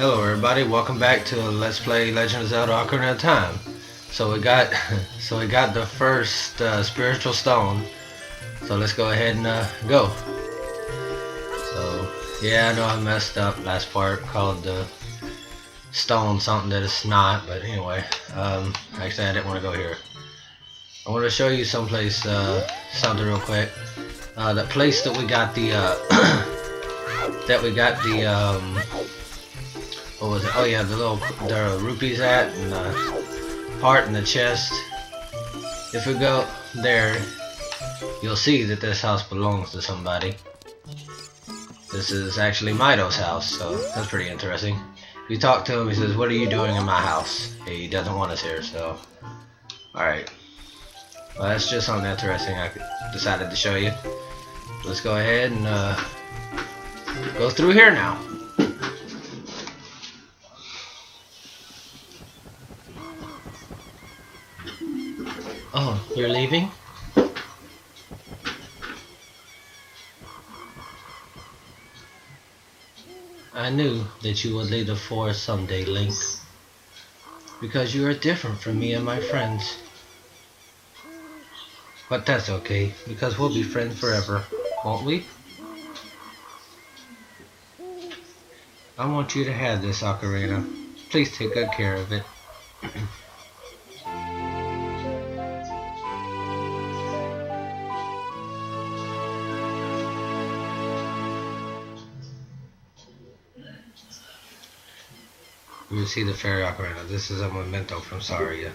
Hello everybody, welcome back to Let's Play Legend of Zelda Ocarina of Time. So we got the first spiritual stone. So let's go ahead and go. So yeah, I know I messed up last part, called the stone something that it's not, but anyway, actually I didn't want to go here. I want to show you someplace, something real quick. The place that we got the what was it? Oh yeah, the rupees at, and the heart in the chest. If we go there, you'll see that this house belongs to somebody. This is actually Mido's house, so that's pretty interesting. If you talk to him, he says, "What are you doing in my house?" He doesn't want us here, so. Alright. Well, that's just something interesting I decided to show you. Let's go ahead and go through here now. Oh, you're leaving? I knew that you would leave the forest someday, Link. Because you are different from me and my friends. But that's okay, because we'll be friends forever, won't we? I want you to have this ocarina. Please take good care of it. You see the fairy ocarina. This is a memento from Saria.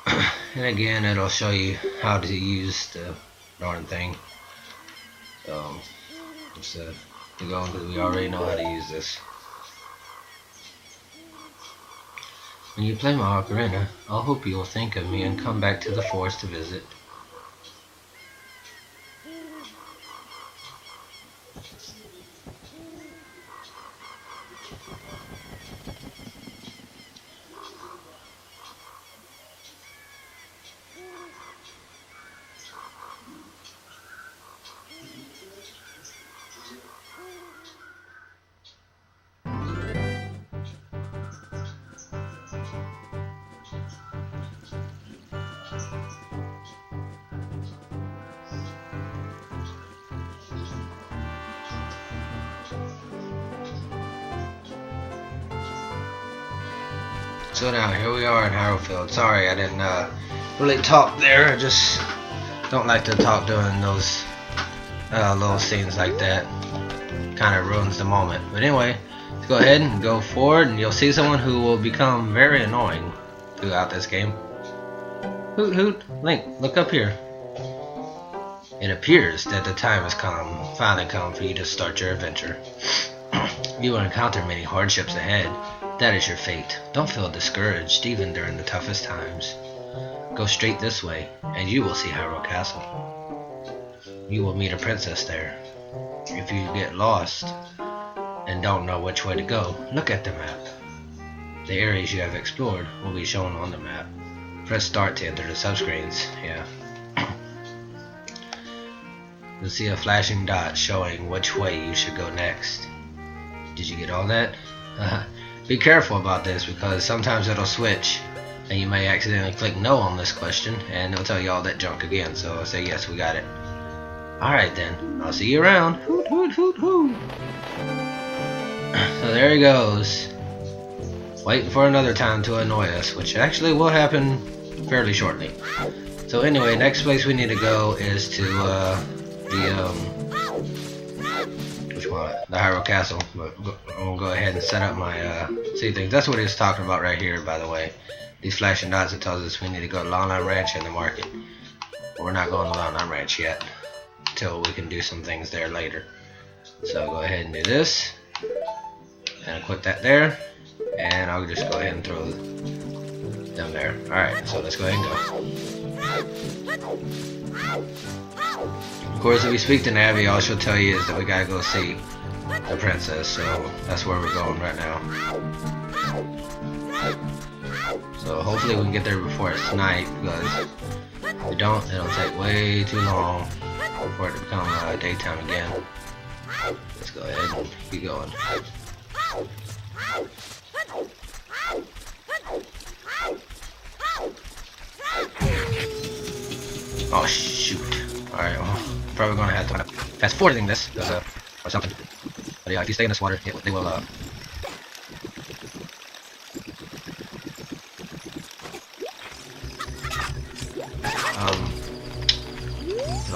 And again, it'll show you how to use the darn thing. So, let's go because we already know how to use this. When you play my ocarina, I'll hope you'll think of me and come back to the forest to visit. So now, here we are in Hyrule. Sorry I didn't really talk there. I just don't like to talk during those little scenes like that. Kind of ruins the moment. But anyway, let's go ahead and go forward, and you'll see someone who will become very annoying throughout this game. Hoot hoot! Link, look up here. It appears that the time has finally come for you to start your adventure. You will encounter many hardships ahead. That is your fate. Don't feel discouraged, even during the toughest times. Go straight this way, and you will see Hyrule Castle. You will meet a princess there. If you get lost and don't know which way to go, look at the map. The areas you have explored will be shown on the map. Press start to enter the subscreens. Yeah. You'll see a flashing dot showing which way you should go next. Did you get all that? Be careful about this, because sometimes it'll switch and you may accidentally click no on this question and it'll tell you all that junk again, so say yes, we got it. Alright then, I'll see you around. Hoot hoot hoot hoot. So there he goes, waiting for another time to annoy us, which actually will happen fairly shortly. So anyway, next place we need to go is to the Hyrule Castle, but I'm gonna go ahead and set up my see things. That's what he's talking about right here, by the way. These flashing dots that tells us we need to go to Lana Ranch and the market. But we're not going to Lana Ranch yet, until we can do some things there later. So go ahead and do this, and put that there, and I'll just go ahead and throw them there. Alright, so let's go ahead and go. Of course, if we speak to Navi, all she'll tell you is that we gotta go see the princess, so that's where we're going right now. So hopefully we can get there before it's night, because if we don't, it'll take way too long for it to become daytime again. Let's go ahead and keep going. Oh shoot. Alright, well, probably gonna have to fast forwarding this, or something. But yeah, if you stay in this water, they will, they'll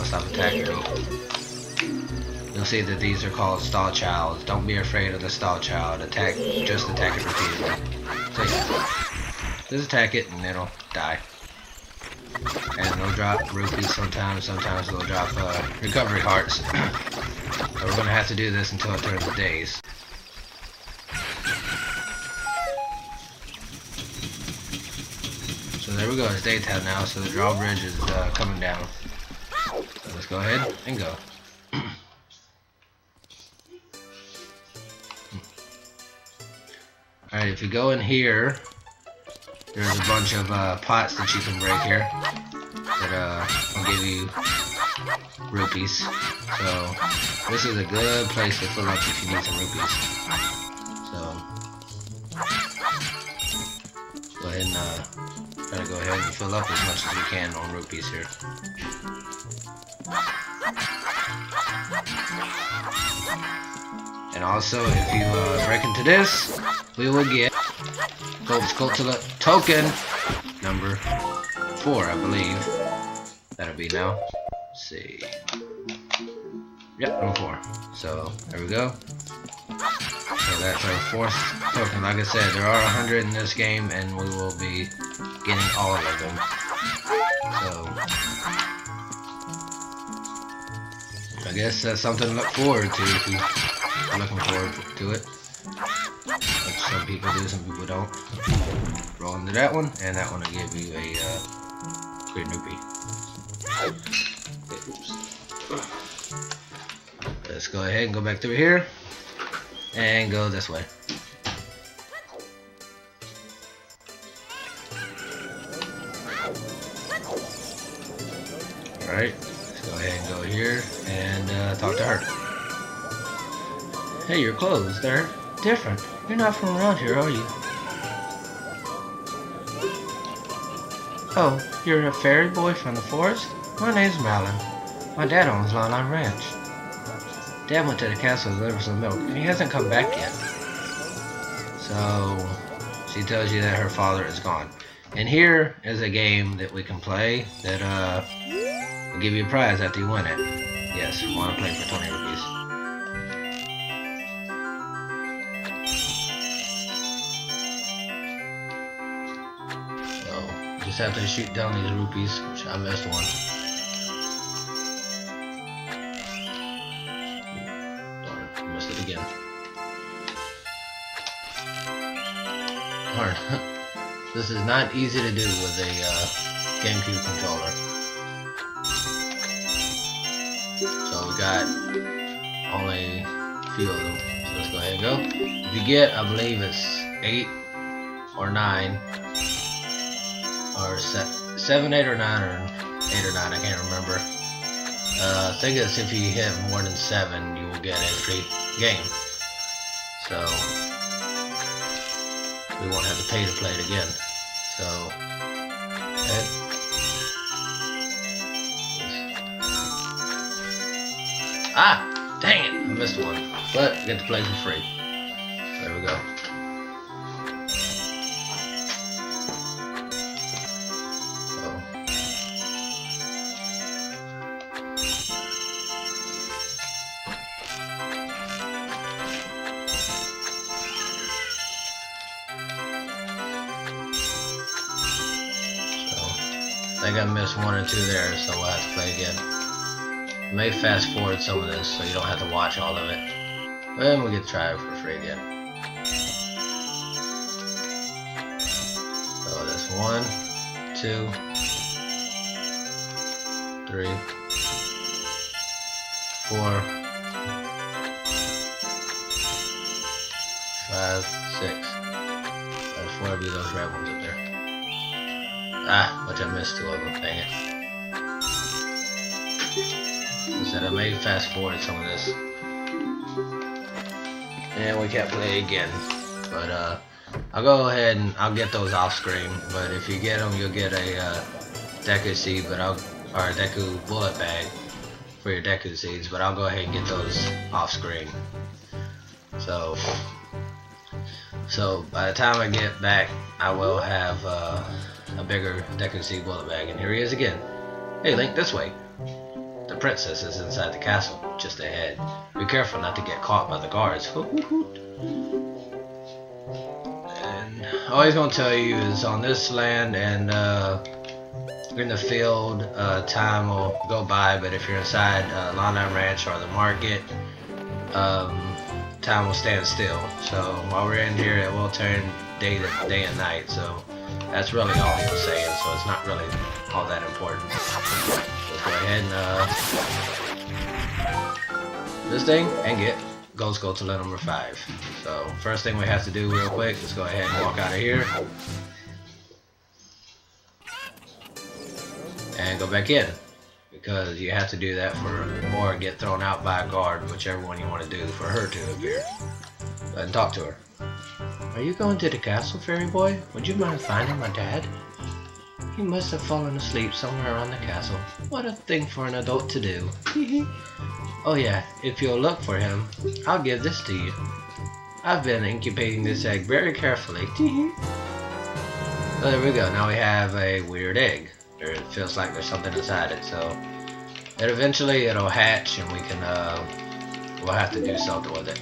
stop attacking me. You'll see that these are called stall childs. Don't be afraid of the stall child. Just attack it repeatedly. So yeah, just attack it and it'll die. And they'll drop rupees sometimes they'll drop recovery hearts. So we're gonna have to do this until it turns to days. So there we go, it's daytime now, so the drawbridge is coming down. So let's go ahead and go. Alright, if you go in here, there's a bunch of pots that you can break here that will give you rupees. So this is a good place to fill up if you need some rupees. So go ahead and try to go ahead and fill up as much as you can on rupees here. And also, if you break into this, we will get Gold Skulltula token number 4, I believe. That'll be now. Let's see. Yep, number 4. So there we go. So that's our 4th token. Like I said, there are 100 in this game, and we will be getting all of them. So I guess that's something to look forward to if you're looking forward to it. Which some people do, some people don't. Roll into that one, and that one will give you a green rupee. Let's go ahead and go back through here and go this way. Alright, let's go ahead and go here and talk to her. Hey, your clothes, they're different. You're not from around here, are you? Oh, you're a fairy boy from the forest? My name's Malin. My dad owns Lon Ranch. Dad went to the castle to deliver some milk, and he hasn't come back yet. So, she tells you that her father is gone. And here is a game that we can play that will give you a prize after you win it. Yes, we want to play for 20 rupees. So, just have to shoot down these rupees, which I missed one. Missed it again. Hard. This is not easy to do with a GameCube controller. So we got only a few of them. So let's go ahead and go. If you get, I believe it's 8 or 9, or 7, 8 or 9, or 8 or 9. I can't remember. I think it's if you hit more than 7, you will get a free game. So we won't have to pay to play it again. So dang it! I missed one. But you get to play for free. There we go. I think I missed 1 or 2 there, so we'll have to play again. I may fast forward some of this so you don't have to watch all of it. Then we'll get to try it for free again. So that's 1, 2, 3, 4, 5, 6. There's 4 of those red ones up there. But I missed 2 of them, dang it. I said I may fast forward some of this. and we can't play again. But I'll go ahead and I'll get those off screen. But if you get them, you'll get a Deku seed, or a Deku bullet bag for your Deku seeds. But I'll go ahead and get those off screen. So by the time I get back, I will have a bigger Deku seed bullet bag. And here he is again. Hey, Link, this way. The princess is inside the castle, just ahead. Be careful not to get caught by the guards. And all he's gonna tell you is on this land and in the field, time will go by, but if you're inside Lana Ranch or the market, time will stand still. So while we're in here, it will turn day and night. So that's really all he was saying. So it's not really all that important. Let's go ahead and this thing and get Ghost Gold to number 5. So first thing we have to do real quick is go ahead and walk out of here and go back in, because you have to do that or get thrown out by a guard, whichever one you want to do for her to appear. Go ahead and talk to her. Are you going to the castle, fairy boy? Would you mind finding my dad? He must have fallen asleep somewhere around the castle. What a thing for an adult to do. Oh yeah, if you'll look for him, I'll give this to you. I've been incubating this egg very carefully. So there we go, now we have a weird egg. It feels like there's something inside it, so and eventually it'll hatch and we can we'll have to do something with it.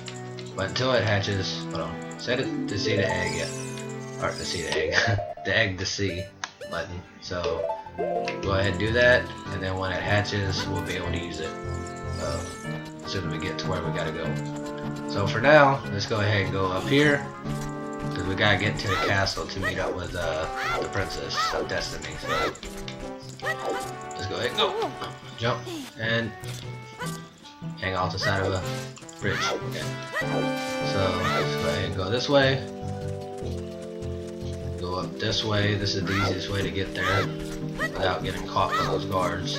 But until it hatches, hold on, set it to see the egg yet. Or to see the egg. The egg to see button. So go ahead and do that, and then when it hatches we'll be able to use it as soon as we get to where we gotta go. So for now, let's go ahead and go up here, because we gotta get to the castle to meet up with the Princess of Destiny. So let's go ahead and go. Jump and hang off the side of a bridge. Okay. So let's go ahead and go this way. Go up this way. This is the easiest way to get there without getting caught by those guards.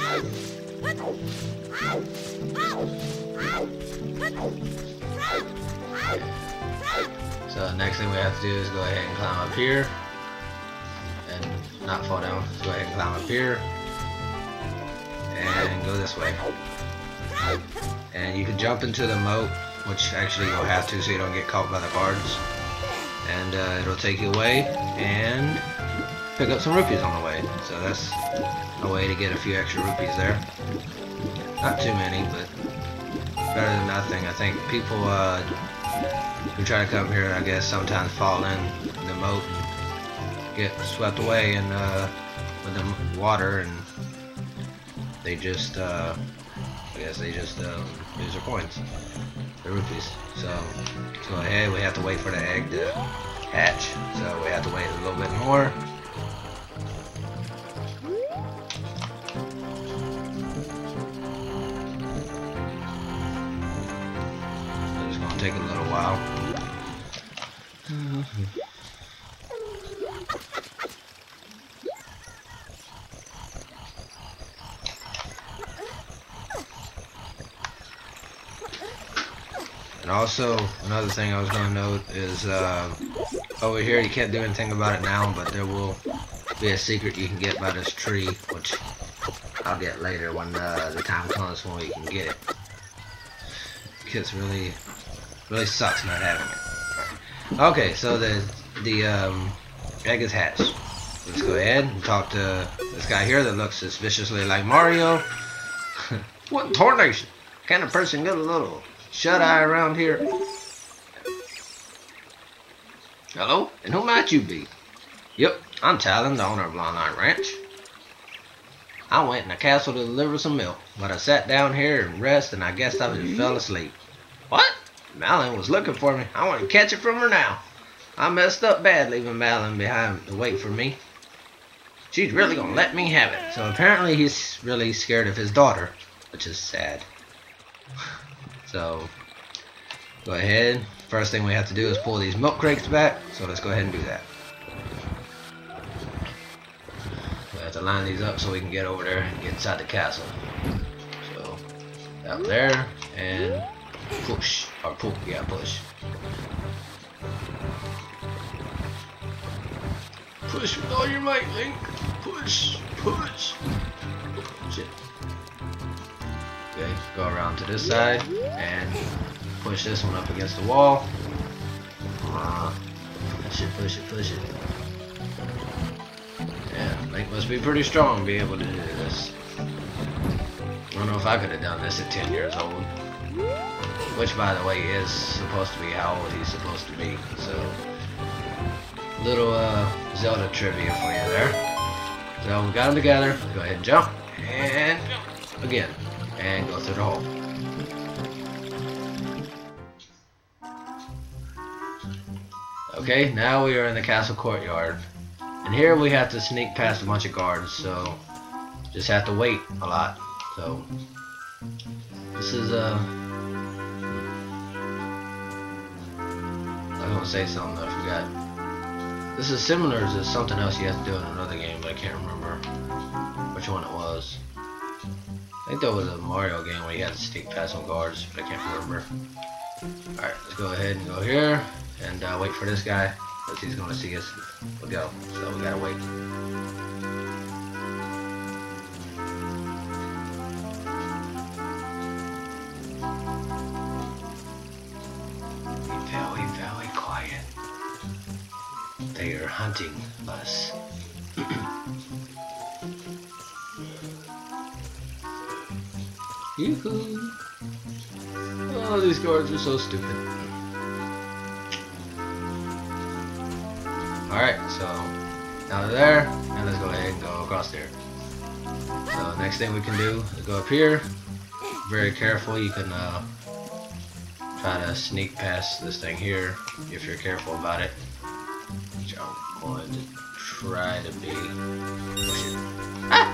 So the next thing we have to do is go ahead and climb up here and not fall down. Let's go ahead and climb up here and go this way. And you can jump into the moat, which actually you'll have to so you don't get caught by the guards. And it'll take you away and pick up some rupees on the way. So that's a way to get a few extra rupees there. Not too many, but better than nothing. I think people who try to come here, I guess, sometimes fall in the moat and get swept away in with the water, and they just I guess they just lose their coins, their rupees. So let's go ahead. We have to wait for the egg to hatch, so we have to wait a little bit more. It's gonna take a little while. And also, another thing I was going to note is over here you can't do anything about it now, but there will be a secret you can get by this tree, which I'll get later when the time comes when we can get it. It's really sucks not having it. Okay, so the egg is hatched. Let's go ahead and talk to this guy here that looks suspiciously like Mario. What in tarnation? Can a person get a little shut-eye around here? Hello? And who might you be? Yep, I'm Talon, the owner of Long Island Ranch. I went in the castle to deliver some milk, but I sat down here and rest, and I guess I just fell asleep. What? Malin was looking for me. I want to catch it from her now. I messed up bad leaving Malin behind to wait for me. She's really gonna let me have it. So apparently he's really scared of his daughter, which is sad. So go ahead. First thing we have to do is pull these milk crates back. So let's go ahead and do that. We have to line these up so we can get over there and get inside the castle. So out there and push or pull. Yeah, push. Push with all your might, Link. Push, push. Shit. Okay, go around to this side and push this one up against the wall. Push it, push it, push it. Yeah, Link must be pretty strong to be able to do this. I don't know if I could have done this at 10 years old. Which, by the way, is supposed to be how old he's supposed to be. So, little Zelda trivia for you there. So, we got them together. Go ahead and jump. And jump again. And go through the hole. Okay, now we are in the castle courtyard. And here we have to sneak past a bunch of guards, so just have to wait a lot. So this is I was gonna say something I forgot. This is similar to something else you have to do in another game, but I can't remember which one it was. I think there was a Mario game where you had to sneak past some guards, but I can't remember. Alright, let's go ahead and go here and wait for this guy, because he's gonna see us. We'll go, so we gotta wait. Very quiet. They are hunting us. Yoo-hoo! Oh, these guards are so stupid. Alright, so now they're there, and let's go ahead and go across there. So next thing we can do is go up here. Very careful, you can try to sneak past this thing here if you're careful about it. Which I'm going to try to be. Ah!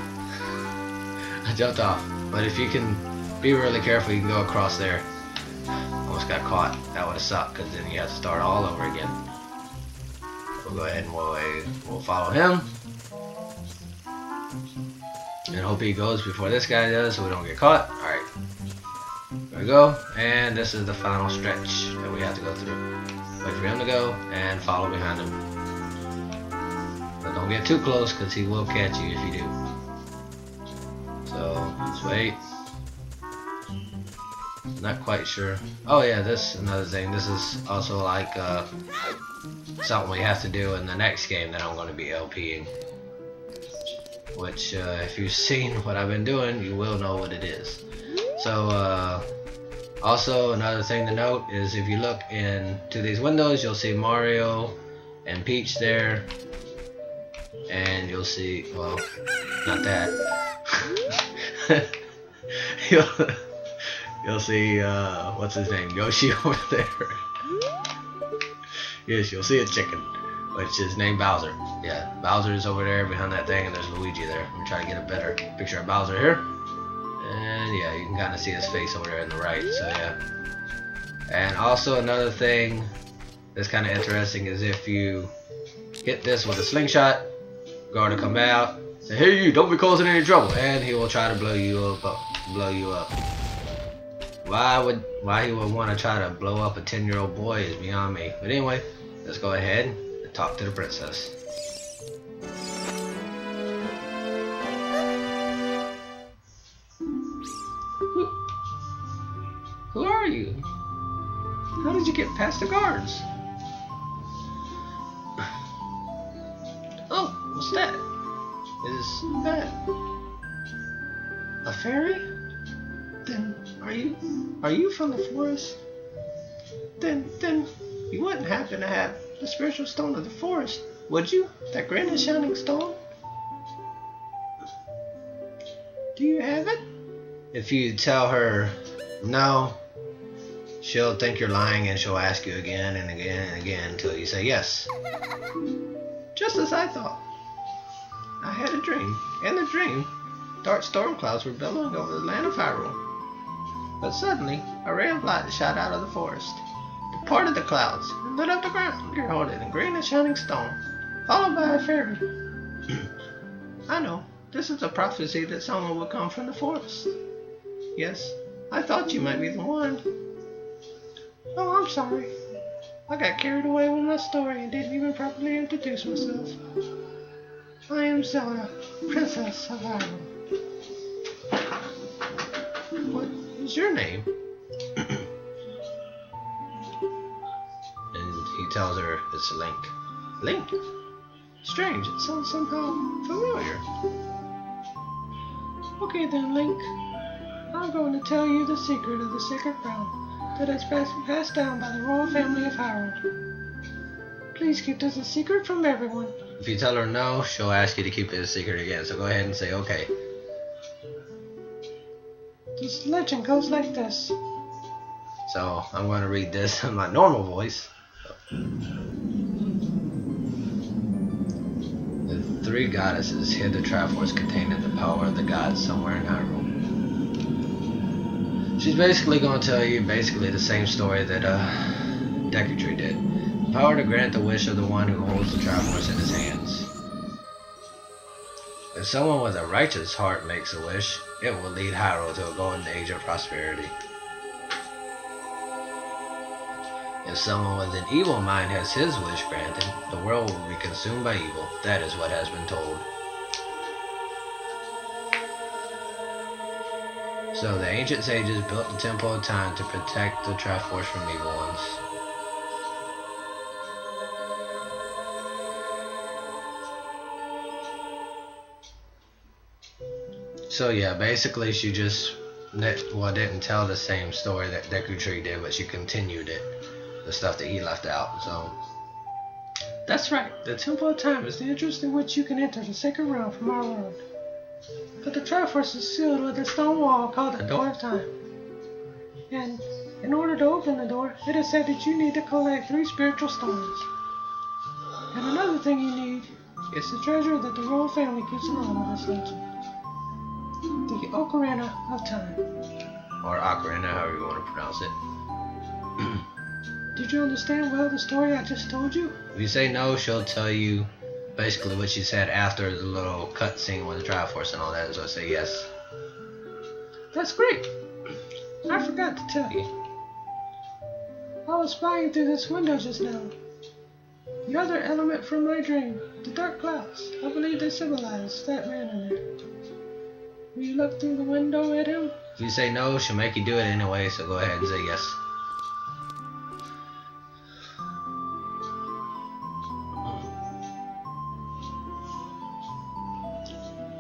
I jumped off, but if you can be really careful, you can go across there. Almost got caught. That would have sucked, because then you have to start all over again. We'll go ahead and we'll follow him. And hope he goes before this guy does so we don't get caught. Alright. There we go. And this is the final stretch that we have to go through. Wait for him to go and follow behind him. But don't get too close, because he will catch you if you do. So, let's wait. Not quite sure. Oh yeah, this is another thing. This is also like something we have to do in the next game that I'm going to be LPing. Which, if you've seen what I've been doing, you will know what it is. So, also another thing to note is if you look into these windows, you'll see Mario and Peach there. And you'll see, well, not that. You'll see, what's his name, Yoshi over there. Yes, you'll see a chicken, which is named Bowser. Yeah, Bowser's over there behind that thing, and there's Luigi there. I'm trying to get a better picture of Bowser here. And yeah, you can kind of see his face over there on the right, so yeah. And also another thing that's kind of interesting is if you hit this with a slingshot, guard will come out, say, hey you, don't be causing any trouble, and he will try to blow you up. Why he would want to try to blow up a 10-year-old boy is beyond me. But anyway, let's go ahead and talk to the princess. Who are you? How did you get past the guards? Oh, what's that? Is that a fairy? Then are you from the forest? Then you wouldn't happen to have the spiritual stone of the forest, would you? That grand and shining stone? Do you have it? If you tell her no, she'll think you're lying and she'll ask you again and again and again until you say yes. Just as I thought. I had a dream. In the dream, dark storm clouds were billowing over the land of Hyrule. But suddenly, a ray of light shot out of the forest, departed the clouds, and lit up the ground. You're holding a green and shining stone, followed by a fairy. I know, this is a prophecy that someone would come from the forest. Yes, I thought you might be the one. Oh, I'm sorry. I got carried away with my story and didn't even properly introduce myself. I am Zelda, Princess of Hyrule. What is your name? And he tells her it's Link. Link? Strange, it sounds somehow familiar. Okay then, Link. I'm going to tell you the secret of the sacred crown that has been passed down by the royal family of Hyrule. Please keep this a secret from everyone. If you tell her no, she'll ask you to keep it a secret again, so go ahead and say okay. This legend goes like this. So, I'm going to read this in my normal voice. The three goddesses hid the Triforce contained in the power of the gods somewhere in Hyrule. She's basically going to tell you the same story that Deku did. The power to grant the wish of the one who holds the Triforce in his hands. If someone with a righteous heart makes a wish, it will lead Hyrule to a golden age of prosperity. If someone with an evil mind has his wish granted, the world will be consumed by evil. That is what has been told. So the ancient sages built the Temple of Time to protect the Triforce from evil ones. So yeah, basically she just didn't tell the same story that Deku did, but she continued it, the stuff that he left out. So that's right. The Temple of Time is the entrance through which you can enter the sacred realm from our world. But the Triforce is sealed with a stone wall called the Door of Time. And in order to open the door, it is said that you need to collect 3 spiritual stones. And another thing you need is the treasure that the royal family keeps along with this legend. The Ocarina of Time. Or Ocarina, however you want to pronounce it. Did you understand well the story I just told you? If you say no, she'll tell you basically what she said after the little cut scene with the Triforce and all that, so I say yes. That's great. I forgot to tell you. I was spying through this window just now. The other element from my dream, the dark clouds, I believe they symbolize that man in there. Will you look through the window at him? If you say no, she'll make you do it anyway, so go ahead and say yes.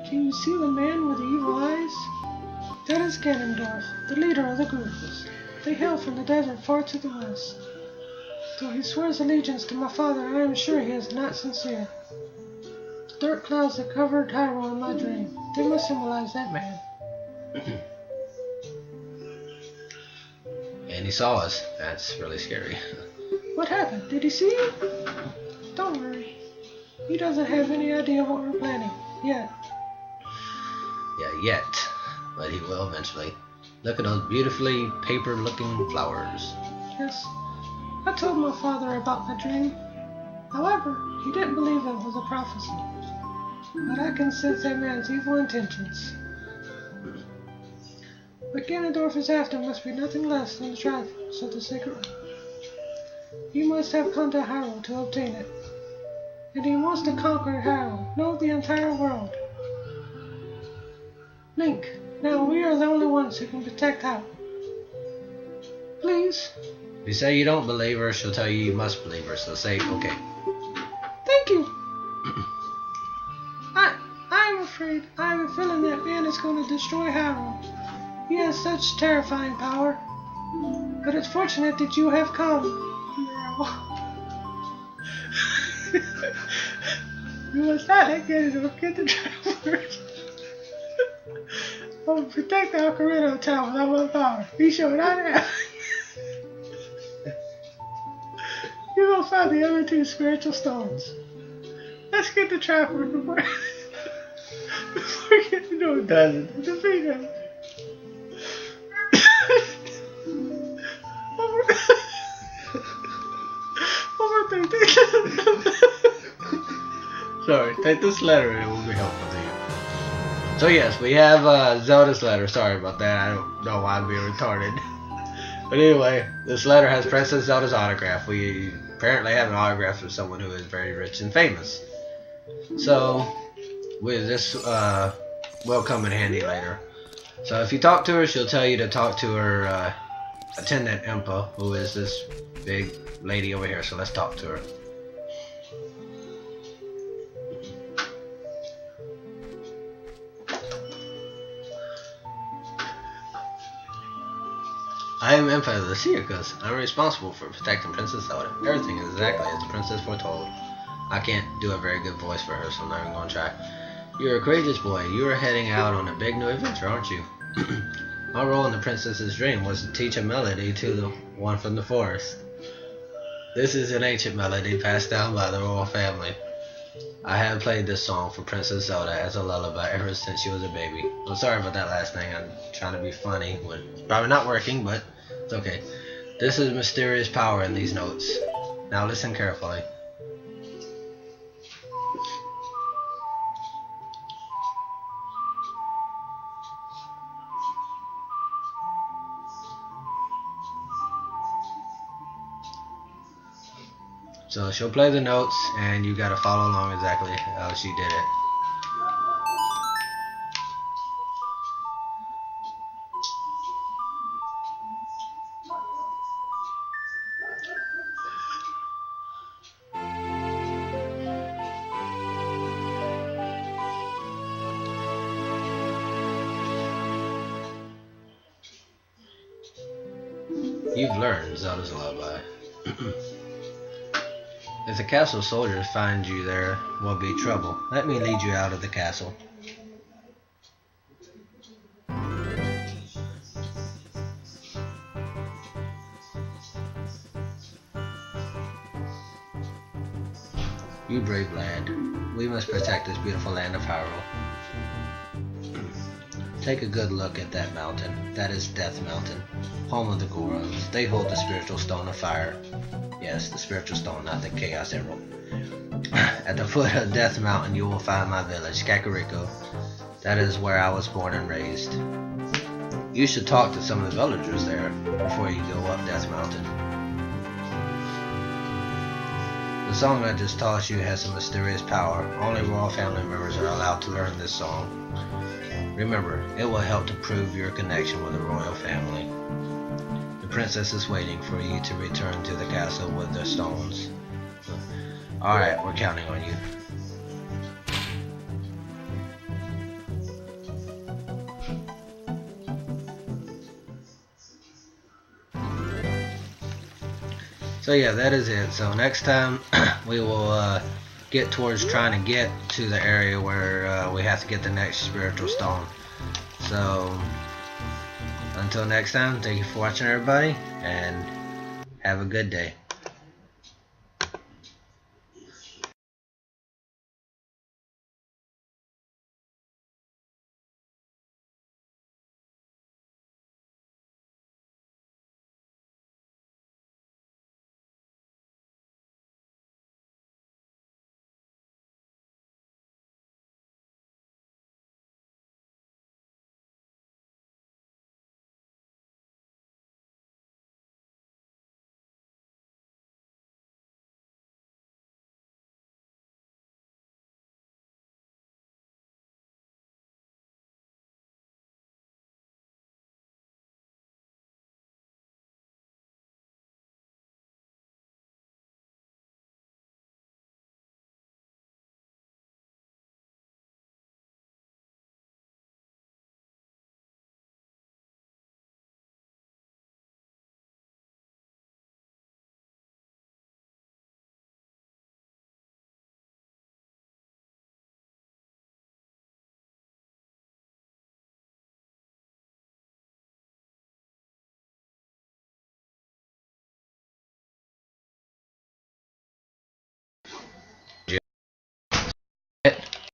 Can you see the man with the evil eyes? That is Ganondorf, the leader of the Groovers. They hail from the desert far to the west. Though he swears allegiance to my father, I am sure he is not sincere. The dark clouds that covered Hyrule in my dream, they must symbolize that man. And he saw us. That's really scary. What happened? Did he see you? Don't worry. He doesn't have any idea what we're planning, yet. Yeah, yet. But he will eventually. Look at those beautifully paper-looking flowers. Yes. I told my father about my dream. However, he didn't believe it was a prophecy. But I can sense that man's evil intentions. What Ganondorf is after must be nothing less than the Triforce of the Sacred Realm. He must have come to Hyrule to obtain it. And he wants to conquer Hyrule, no, the entire world. Link, now we are the only ones who can protect Hyrule. Please? If you say you don't believe her, she'll tell you you must believe her, so say okay. Thank you. I'm afraid I have a feeling that man is going to destroy Hyrule. He has such terrifying power. But it's fortunate that you have come. You must not let Ganondorf get the Triforce. I will protect the Ocarina of Time without my power. He shall not have. You will find the other 2 spiritual stones. Let's get the Triforce before Ganondorf does it. Defeat him. One more thing. Sorry, take this letter and it will be helpful to you. So yes, we have Zelda's letter. Sorry about that. I don't know why I'm being retarded. But anyway, this letter has Princess Zelda's autograph. We apparently have an autograph from someone who is very rich and famous. So, This will come in handy later. So if you talk to her, she'll tell you to talk to her attendant Impa, who is this big lady over here. So let's talk to her. I am Impa the Seer because I'm responsible for protecting Princess Zelda. Everything is exactly as the princess foretold. I can't do a very good voice for her, so I'm not even going to try. You're a courageous boy. You are heading out on a big new adventure, aren't you? My role in the princess's dream was to teach a melody to the one from the forest. This is an ancient melody passed down by the royal family. I have played this song for Princess Zelda as a lullaby ever since she was a baby. I'm sorry about that last thing. I'm trying to be funny when probably not working, but it's okay. This is mysterious power in these notes. Now listen carefully. So she'll play the notes and you gotta follow along exactly how she did it. You've learned Zelda's lullaby. If the castle soldiers find you, there will be trouble. Let me lead you out of the castle. You brave lad. We must protect this beautiful land of Hyrule. Take a good look at that mountain. That is Death Mountain, home of the Goros. They hold the spiritual stone of fire. Yes, the spiritual stone, not the Chaos Emerald. At the foot of Death Mountain, you will find my village, Kakariko. That is where I was born and raised. You should talk to some of the villagers there before you go up Death Mountain. The song I just taught you has some mysterious power. Only royal family members are allowed to learn this song. Remember, it will help to prove your connection with the royal family. The princess is waiting for you to return to the castle with the stones. Alright, we're counting on you. So yeah, that is it. So next time we will get towards trying to get to the area where we have to get the next spiritual stone. So until next time, thank you for watching everybody, and have a good day.